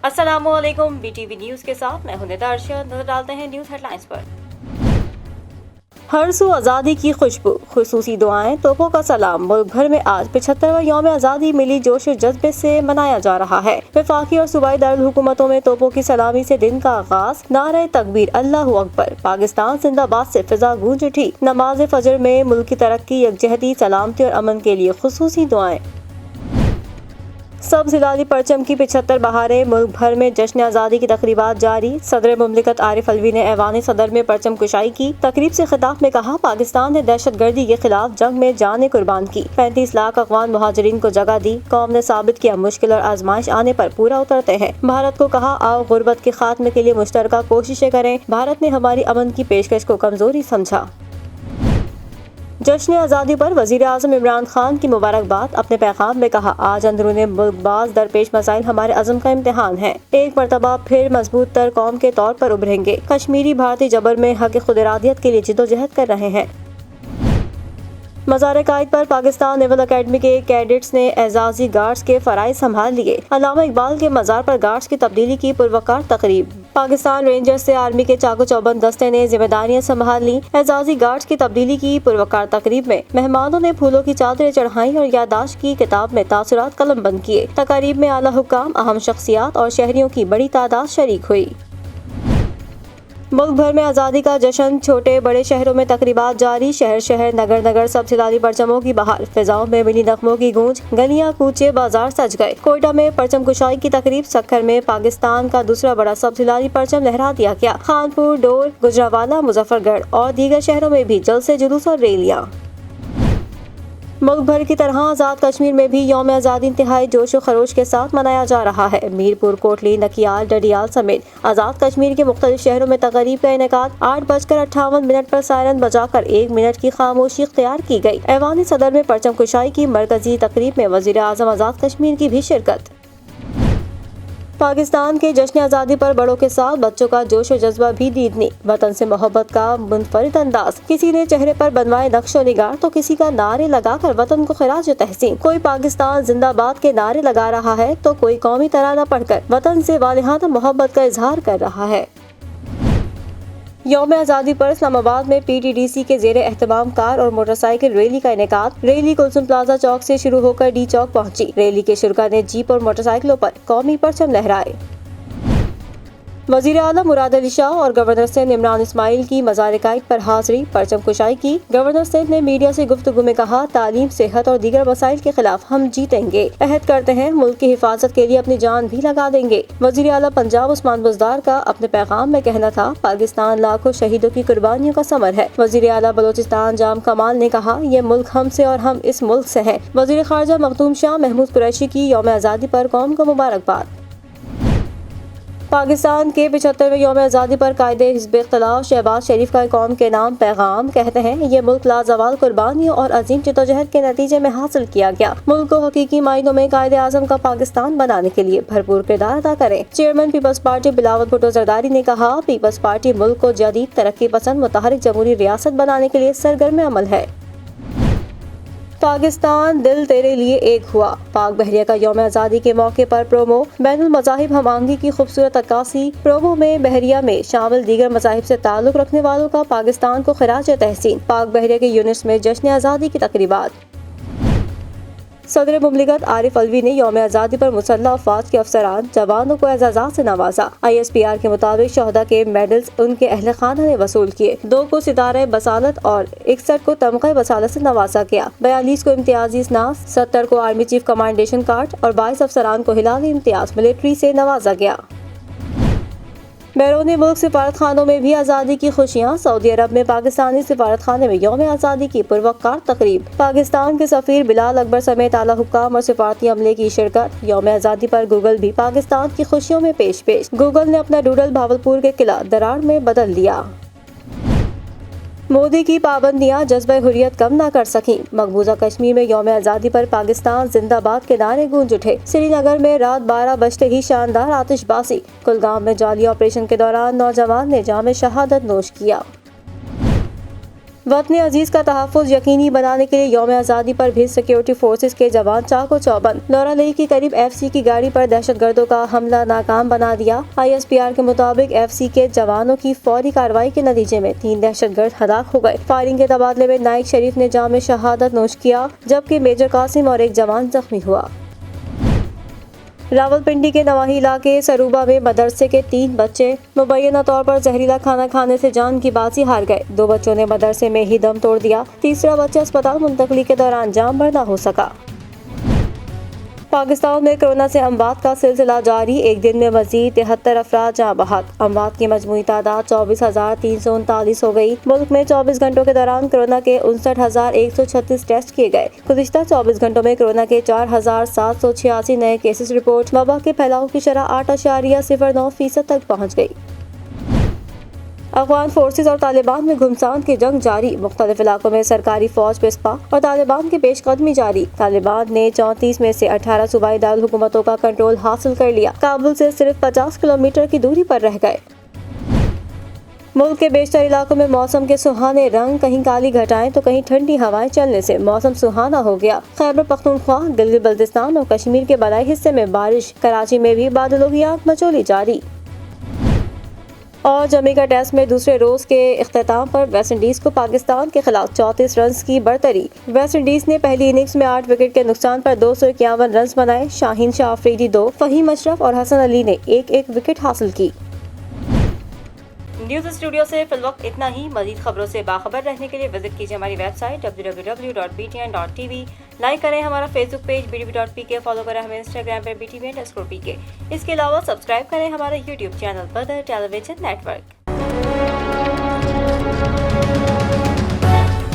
अस्सलामुअलैकुम, BTV news के साथ मैं हूं निदा अरशद। नजर डालते हैं न्यूज़ हेडलाइंस पर। हर सू आज़ादी की खुशबू, खुसूसी दुआएं, तोपों का सलाम। मुल्क भर में आज 75वां यौम आज़ादी मिली जोश और जज्बे से मनाया जा रहा है। वफाकी और सूबाई दारुल हुकूमतों में तोपों की सलामी से दिन का आगाज। नारे तकबीर, अल्लाहु अकबर, पाकिस्तान जिंदाबाद से फिजा गूंज उठी। नमाज फजर में मुल्क की तरक्की, यकजहती, सलामती और अमन के लिए खुसूसी दुआएं। सब हिलाली परचम की 75 बहारें। मुल्क भर में जश्न आज़ादी की तकरीबात जारी। सदर मुमलिकत आरिफ अलवी ने ऐवान सदर में परचम कुशाई की। तकरीब से खिताब में कहा, पाकिस्तान ने दहशत गर्दी के खिलाफ जंग में जानें कुर्बान की। 35 लाख अफगान मुहाजिरीन को जगह दी। कौम ने साबित किया, मुश्किल और आजमाइश आने पर पूरा उतरते हैं। भारत को कहा, आओ गुर्बत के खात्मे के लिए मुश्तरका कोशिशें करें। भारत ने हमारी अमन की पेशकश को कमजोरी समझा। जश्न आज़ादी पर वज़ीर आज़म इमरान खान की मुबारकबाद। अपने पैगाम में कहा, आज अंदरून मुल्क बाज़ दरपेश मसाइल हमारे अज़म का इम्तिहान है। एक मरतबा फिर मजबूत तर कौम के तौर पर उभरेंगे। कश्मीरी भारतीय जबर में हक़ खुदइरादियत के लिए जिद्दोजहद कर रहे हैं। मज़ार कायद पर पाकिस्तान नेवल अकेडमी के कैडेट्स ने एजाजी गार्ड्स के फराइज संभाल लिए। अल्लामा इकबाल के मज़ार पर गार्ड्स की तब्दीली की पुरवकार तकरीब। पाकिस्तान रेंजर्स से आर्मी के चाको चौबंद दस्ते ने जिम्मेदारियां संभाल ली। एजाजी गार्ड्स की तब्दीली की पुरवकार तकरीब में मेहमानों ने फूलों की चादरें चढ़ाई और यादाश्त की किताब में तासुरात कलम बंद किए। तकरीब में आला हुक्काम, अहम शख्सियात और शहरियों की बड़ी तादाद शरीक हुई। मुल्क भर में आज़ादी का जश्न, छोटे बड़े शहरों में तकरीबात जारी। शहर शहर, नगर नगर सब हिलाली परचमों की बहार। फिजाओं में मिली नगमों की गूंज। गलियां, कूचे, बाजार सज गए। कोयटा में परचम कुशाई की तकरीब। सक्खर में पाकिस्तान का दूसरा बड़ा सब हिलाली परचम लहरा दिया गया। खानपुर, डोर, गुजरावाला, मुजफ्फरगढ़ और दीगर शहरों में भी जलसे, जुलूस और रैलियां। मुल्क भर की तरह आज़ाद कश्मीर में भी यौम आज़ादी इंतहाई जोश व खरोश के साथ मनाया जा रहा है। मीरपुर, कोटली, नकियाल, डडियाल समेत आज़ाद कश्मीर के मुख्तलिफ शहरों में तकरीब का इनेकाद। 8:58 पर सायरन बजाकर 1 मिनट की खामोशी इख्तियार की गई। ऐवान सदर में परचम कुशाई की मरकजी तकरीब में वज़ीर आज़म आज़ाद कश्मीर की भी शिरकत। पाकिस्तान के जश्न आज़ादी पर बड़ों के साथ बच्चों का जोश और जज्बा भी दीदनी। वतन से मोहब्बत का मुनफरिद अंदाज। किसी ने चेहरे पर बनवाए नक्शो निगार तो किसी का नारे लगाकर वतन को खिराज तहसीन। कोई पाकिस्तान जिंदाबाद के नारे लगा रहा है तो कोई कौमी तराना पढ़कर वतन से वालिहाना मोहब्बत का इजहार कर रहा है। यौम आज़ादी पर इस्लामाबाद में PTDC के ज़ेरे एहतमाम कार और मोटरसाइकिल रैली का इनेकाद। रैली कुलसुम प्लाजा चौक से शुरू होकर D चौक पहुंची। रैली के शुरका ने जीप और मोटरसाइकिलों पर कौमी परचम लहराए। वज़ीर आला मुराद अली शाह और गवर्नर सिंध इमरान इस्माइल की मज़ार कायद पर हाज़री, परचम कुशाई की। गवर्नर सिंध ने मीडिया से गुफ्तगू में कहा, तालीम, सेहत और दीगर मसाइल के खिलाफ हम जीतेंगे। अहद करते हैं, मुल्क की हिफाजत के लिए अपनी जान भी लगा देंगे। वज़ीर आला पंजाब उस्मान बुज़दार का अपने पैगाम में कहना था, पाकिस्तान लाखों शहीदों की कुर्बानियों का समर है। वज़ीर आला बलोचिस्तान जाम कमाल ने कहा, ये मुल्क हमसे और हम इस मुल्क से हैं। वज़ीर ख़ारजा मखदूम शाह महमूद कुरैशी की यौम आज़ादी पर कौम को मुबारकबाद। पाकिस्तान के 75वें यौम आज़ादी पर कायदे हिज़्ब इख्तिलाफ शहबाज शरीफ का कौम के नाम पैगाम। कहते हैं, ये मुल्क लाजवाल कुर्बानियों और अजीम जद्दोजहद के नतीजे में हासिल किया गया। मुल्क को हकीकी मायनों में कायदे आज़म का पाकिस्तान बनाने के लिए भरपूर किरदार अदा करें। चेयरमैन पीपल्स पार्टी बिलावल भुट्टो जरदारी ने कहा, पीपल्स पार्टी मुल्क को जदीद, तरक्की पसंद, मुतहरिक जमहूरी रियासत बनाने के लिए सरगर्म अमल है। पाकिस्तान दिल तेरे लिए एक हुआ। पाक बहरिया का यौम आज़ादी के मौके पर प्रोमो। बैनुल मज़ाहिब हमआहंगी की खूबसूरत अक्कासी। प्रोमो में बहरिया में शामिल दीगर मज़ाहिब से ताल्लुक़ रखने वालों का पाकिस्तान को खिराज तहसीन। पाक बहरिया के यूनिट्स में जश्न आज़ादी की तकरीबात। सदर मुमलिकत आरिफ अलवी ने यौम आज़ादी पर मुसल्लह अफ़वाज के अफसरान, जवानों को एजाज़ात से नवाजा। ISPR के मुताबिक शहदा के मेडल्स उनके अहल खाना ने वसूल किए। 2 को सितारे बसालत और 61 को तमग़े बसालत से नवाजा गया। 42 को इम्तियाजी इस्नास, 70 को आर्मी चीफ कमांडेशन कार्ड और 22 अफसरान को हिलाल इम्तियाज मिलिट्री से नवाजा गया। बैरूनी मुल्क सिफारत खानों में भी आज़ादी की खुशियाँ। सऊदी अरब में पाकिस्तानी सिफारत खाने में यौम आज़ादी की पुरवकार तकरीब। पाकिस्तान के सफ़ीर बिलाल अकबर समेत आला हुक्काम और सिफारती अमले की शिरकत। यौम आज़ादी पर गूगल भी पाकिस्तान की खुशियों में पेश। गूगल ने अपना डूडल भावलपुर के किला दरार में बदल दिया। मोदी की पाबंदियां जज्बे हुर्रियत कम न कर सकीं। मकबूजा कश्मीर में यौम आज़ादी पर पाकिस्तान जिंदाबाद के नारे गूंज उठे। श्रीनगर में रात 12 बजते ही शानदार आतिशबाजी। कुलगाम में जाली ऑपरेशन के दौरान नौजवान ने जाम शहादत नोश किया। وطن عزیز کا تحفظ یقینی بنانے کے لیے یوم آزادی پر بھی سیکیورٹی فورسز کے جوان چاقو چوبند لورا لئی کے قریب ایف سی کی گاڑی پر دہشت گردوں کا حملہ ناکام بنا دیا۔ ISPR کے مطابق ایف سی کے جوانوں کی فوری کارروائی کے نتیجے میں 3 دہشت گرد ہلاک ہو گئے۔ فائرنگ کے تبادلے میں نائک شریف نے جام شہادت نوش کیا جبکہ میجر قاسم اور ایک جوان زخمی ہوا۔ راولپنڈی کے نواحی علاقے سروبا میں مدرسے کے 3 بچے مبینہ طور پر زہریلا کھانا کھانے سے جان کی بازی ہار گئے۔ 2 بچوں نے مدرسے میں ہی دم توڑ دیا، تیسرا بچہ اسپتال منتقلی کے دوران جان بر نہ ہو سکا۔ پاکستان میں کورونا سے اموات کا سلسلہ جاری، ایک دن میں مزید 73 افراد جاں بحق، اموات کی مجموعی تعداد 24,339 ہو گئی۔ ملک میں 24 گھنٹوں کے دوران کورونا کے 59,136 ٹیسٹ کیے گئے۔ گزشتہ 24 گھنٹوں میں کورونا کے 4,786 نئے کیسز رپورٹ، وبا کے پھیلاؤ کی شرح 8.09% تک پہنچ گئی۔ افغان فورسز اور طالبان میں گھمسان کی جنگ جاری، مختلف علاقوں میں سرکاری فوج پسپا اور طالبان کی پیش قدمی جاری۔ طالبان نے 34 میں سے 18 صوبائی دارالحکومتوں کا کنٹرول حاصل کر لیا، کابل سے صرف 50 کلومیٹر کی دوری پر رہ گئے۔ ملک کے بیشتر علاقوں میں موسم کے سہانے رنگ، کہیں کالی گھٹائیں تو کہیں ٹھنڈی ہوائیں چلنے سے موسم سہانا ہو گیا۔ خیبر پختونخوا، دلی بلتستان اور کشمیر کے بالائی حصے میں بارش، کراچی میں بھی بادلوں کی آنکھ مچولی جاری۔ اور جمیکا ٹیسٹ میں دوسرے روز کے اختتام پر ویسٹ انڈیز کو پاکستان کے خلاف 34 رنز کی برتری۔ ویسٹ انڈیز نے پہلی اننگز میں 8 وکٹ کے نقصان پر 251 رنز بنائے۔ شاہین شاہ آفریدی 2، فہیم اشرف اور حسن علی نے ایک وکٹ حاصل کی۔ نیوز اسٹوڈیو سے فی الوقت اتنا ہی۔ مزید خبروں سے باخبر رہنے کے لیے وزٹ کیجیے ہماری ویب سائٹ www.btn.tv۔ لائک کریں ہمارا فیس بک پیج btv.pk، فالو کریں ہمیں انسٹاگرام پر btv_pk۔ اس کے علاوہ سبسکرائب کریں ہمارا یوٹیوب چینل بدر ٹیلی ویژن نیٹ ورک۔